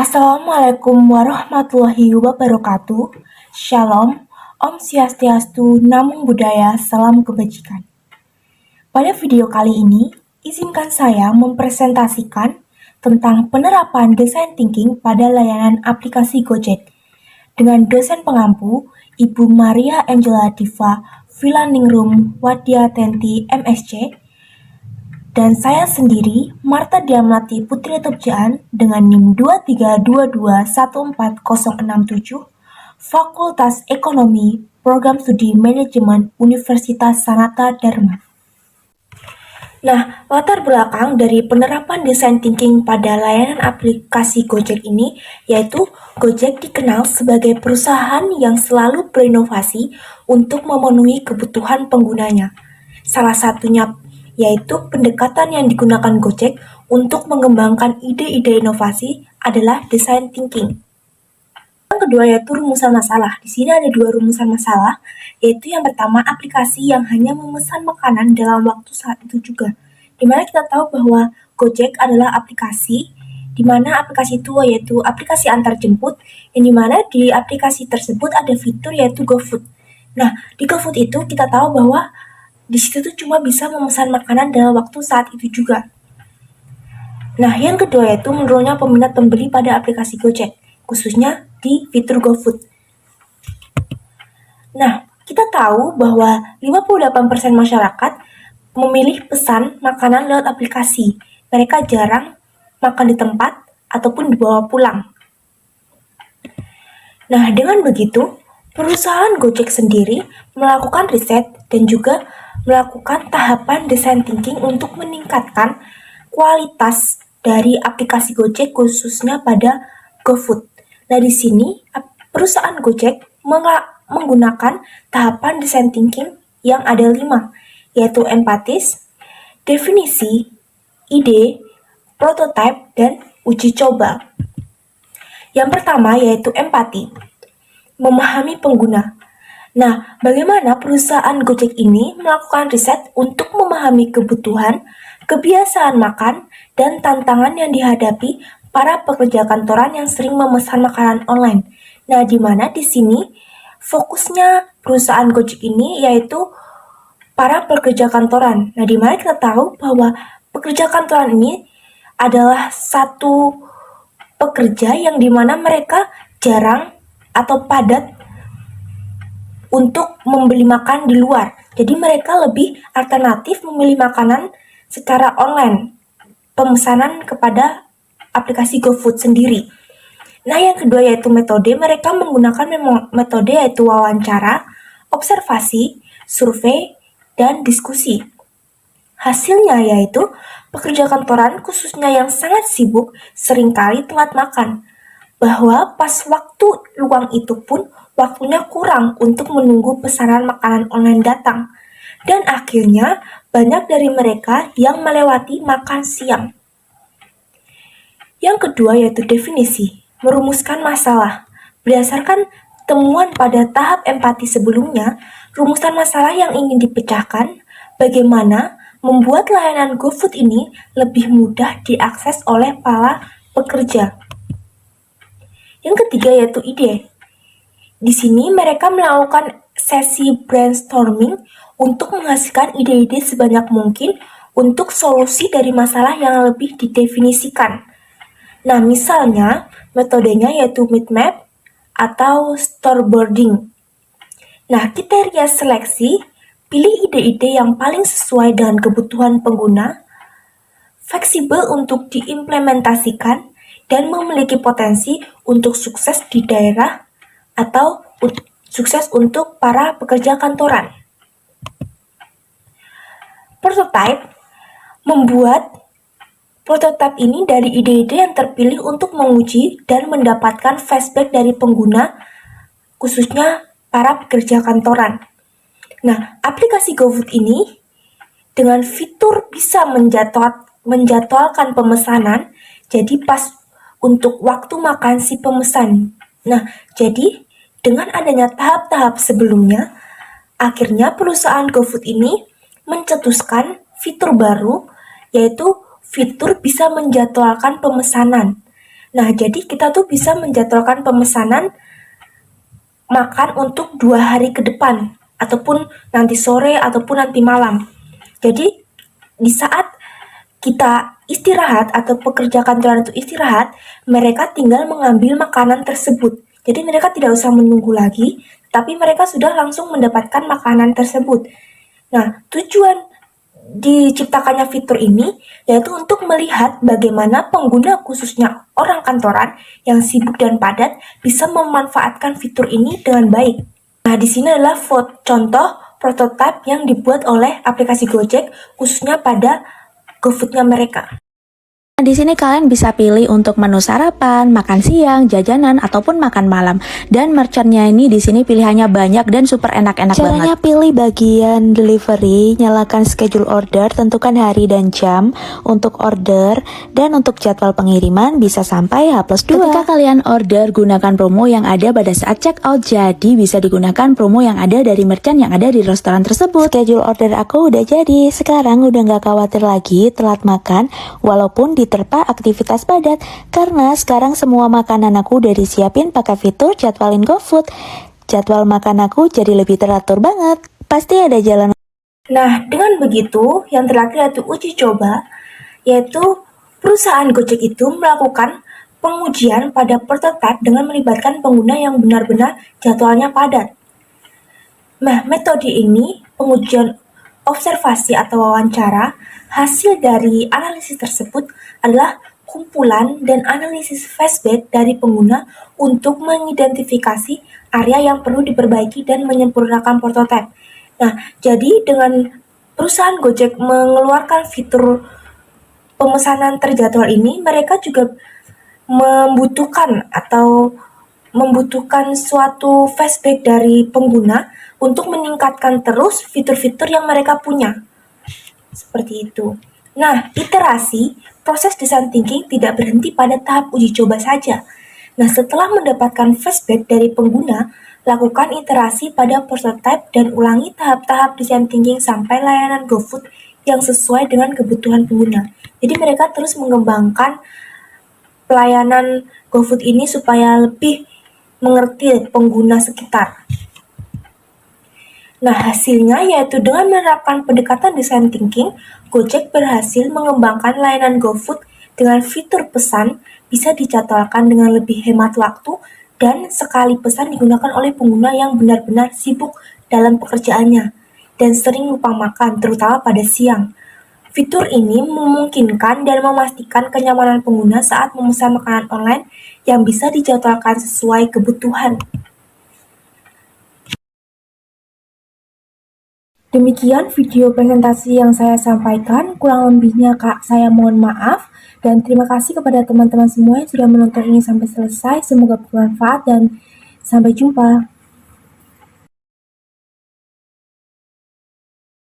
Assalamualaikum warahmatullahi wabarakatuh. Shalom, Om Swastiastu, Namo Buddhaya, Salam Kebajikan. Pada video kali ini, izinkan saya mempresentasikan tentang penerapan design thinking pada layanan aplikasi Gojek dengan dosen pengampu Ibu Maria Angela Diva Vilaningrum Wadyatenti MSc, dan saya sendiri, Marta Diamati Putri Tebjaan dengan NIM 2322140067, Fakultas Ekonomi, Program Studi Manajemen Universitas Sanata Dharma. Nah, latar belakang dari penerapan design thinking pada layanan aplikasi Gojek ini yaitu Gojek dikenal sebagai perusahaan yang selalu berinovasi untuk memenuhi kebutuhan penggunanya. Salah satunya yaitu pendekatan yang digunakan Gojek untuk mengembangkan ide-ide inovasi adalah design thinking. Yang kedua yaitu rumusan masalah. Di sini ada dua rumusan masalah, yaitu yang pertama aplikasi yang hanya memesan makanan dalam waktu saat itu juga. Dimana kita tahu bahwa Gojek adalah aplikasi, dimana aplikasi itu yaitu aplikasi antar jemput, yang dimana di aplikasi tersebut ada fitur yaitu GoFood. Nah, di GoFood itu kita tahu bahwa di situ tuh cuma bisa memesan makanan dalam waktu saat itu juga. Nah, yang kedua yaitu menurunnya peminat pembeli pada aplikasi Gojek, khususnya di fitur GoFood. Nah, kita tahu bahwa 58% masyarakat memilih pesan makanan lewat aplikasi. Mereka jarang makan di tempat ataupun dibawa pulang. Nah, dengan begitu, perusahaan Gojek sendiri melakukan riset dan juga melakukan tahapan design thinking untuk meningkatkan kualitas dari aplikasi Gojek khususnya pada GoFood. Nah, di sini perusahaan Gojek menggunakan tahapan design thinking yang ada 5, yaitu empatis, definisi, ide, prototype, dan uji coba. Yang pertama yaitu empati, memahami pengguna. Nah, bagaimana perusahaan Gojek ini melakukan riset untuk memahami kebutuhan, kebiasaan makan, dan tantangan yang dihadapi para pekerja kantoran yang sering memesan makanan online. Nah, di mana di sini fokusnya perusahaan Gojek ini yaitu para pekerja kantoran. Nah, di mana kita tahu bahwa pekerja kantoran ini adalah satu pekerja yang dimana mereka jarang atau padat untuk membeli makan di luar. Jadi mereka lebih alternatif memilih makanan secara online, pemesanan kepada aplikasi GoFood sendiri. Nah, yang kedua yaitu metode. Mereka menggunakan metode yaitu wawancara, observasi, survei, dan diskusi. Hasilnya yaitu pekerja kantoran khususnya yang sangat sibuk seringkali telat makan. Bahwa pas waktu luang itu pun waktunya kurang untuk menunggu pesanan makanan online datang. Dan akhirnya banyak dari mereka yang melewati makan siang. Yang kedua yaitu definisi, merumuskan masalah. Berdasarkan temuan pada tahap empati sebelumnya, rumusan masalah yang ingin dipecahkan, bagaimana membuat layanan GoFood ini lebih mudah diakses oleh para pekerja. Yang ketiga yaitu ide. Di sini mereka melakukan sesi brainstorming untuk menghasilkan ide-ide sebanyak mungkin untuk solusi dari masalah yang lebih didefinisikan. Nah, misalnya metodenya yaitu mind map atau storyboarding. Nah, kriteria seleksi, pilih ide-ide yang paling sesuai dengan kebutuhan pengguna, fleksibel untuk diimplementasikan, dan memiliki potensi untuk sukses di daerah atau sukses untuk para pekerja kantoran. Prototype, membuat prototipe ini dari ide-ide yang terpilih untuk menguji dan mendapatkan feedback dari pengguna, khususnya para pekerja kantoran. Nah, aplikasi GoFood ini dengan fitur bisa menjadwalkan pemesanan, jadi pas untuk waktu makan si pemesan. Nah, jadi dengan adanya tahap-tahap sebelumnya, akhirnya perusahaan GoFood ini mencetuskan fitur baru, yaitu fitur bisa menjadwalkan pemesanan. Nah, jadi kita tuh bisa menjadwalkan pemesanan makan untuk 2 hari ke depan, ataupun nanti sore, ataupun nanti malam. Jadi, di saat kita istirahat atau pekerja kantoran itu istirahat, mereka tinggal mengambil makanan tersebut. Jadi mereka tidak usah menunggu lagi, tapi mereka sudah langsung mendapatkan makanan tersebut. Nah, tujuan diciptakannya fitur ini yaitu untuk melihat bagaimana pengguna khususnya orang kantoran yang sibuk dan padat bisa memanfaatkan fitur ini dengan baik. Nah, di sini adalah contoh prototipe yang dibuat oleh aplikasi Gojek khususnya pada GoFood-nya mereka. Di sini kalian bisa pilih untuk menu sarapan, makan siang, jajanan, ataupun makan malam. Dan merchantnya ini di sini pilihannya banyak dan super enak-enak banget. Caranya pilih bagian delivery, nyalakan schedule order, tentukan hari dan jam untuk order, dan untuk jadwal pengiriman bisa sampai H+2. Ketika kalian order, gunakan promo yang ada pada saat check out, jadi bisa digunakan promo yang ada dari merchant yang ada di restoran tersebut. Schedule order aku udah jadi, sekarang udah nggak khawatir lagi telat makan, walaupun diterpa aktivitas padat, karena sekarang semua makanan aku udah disiapin pakai fitur jadwalin GoFood. Jadwal makan aku jadi lebih teratur banget, pasti ada jalan. Nah, dengan begitu, yang terakhir yaitu uji coba, yaitu perusahaan Gojek itu melakukan pengujian pada prototipe dengan melibatkan pengguna yang benar-benar jadwalnya padat. Nah, metode ini, pengujian observasi atau wawancara, hasil dari analisis tersebut adalah kumpulan dan analisis flashback dari pengguna untuk mengidentifikasi area yang perlu diperbaiki dan menyempurnakan prototipe. Nah, jadi dengan perusahaan Gojek mengeluarkan fitur pemesanan terjadwal ini, mereka juga membutuhkan suatu flashback dari pengguna untuk meningkatkan terus fitur-fitur yang mereka punya. Seperti itu. Nah, iterasi, proses design thinking tidak berhenti pada tahap uji coba saja. Nah, setelah mendapatkan feedback dari pengguna, lakukan iterasi pada prototype dan ulangi tahap-tahap design thinking sampai layanan GoFood yang sesuai dengan kebutuhan pengguna. Jadi mereka terus mengembangkan pelayanan GoFood ini supaya lebih mengerti pengguna sekitar. Nah, hasilnya yaitu dengan menerapkan pendekatan design thinking, Gojek berhasil mengembangkan layanan GoFood dengan fitur pesan bisa dijadwalkan dengan lebih hemat waktu dan sekali pesan digunakan oleh pengguna yang benar-benar sibuk dalam pekerjaannya dan sering lupa makan, terutama pada siang. Fitur ini memungkinkan dan memastikan kenyamanan pengguna saat memesan makanan online yang bisa dijadwalkan sesuai kebutuhan. Demikian video presentasi yang saya sampaikan, kurang lebihnya saya mohon maaf, dan terima kasih kepada teman-teman semua yang sudah menonton ini sampai selesai, semoga bermanfaat dan sampai jumpa.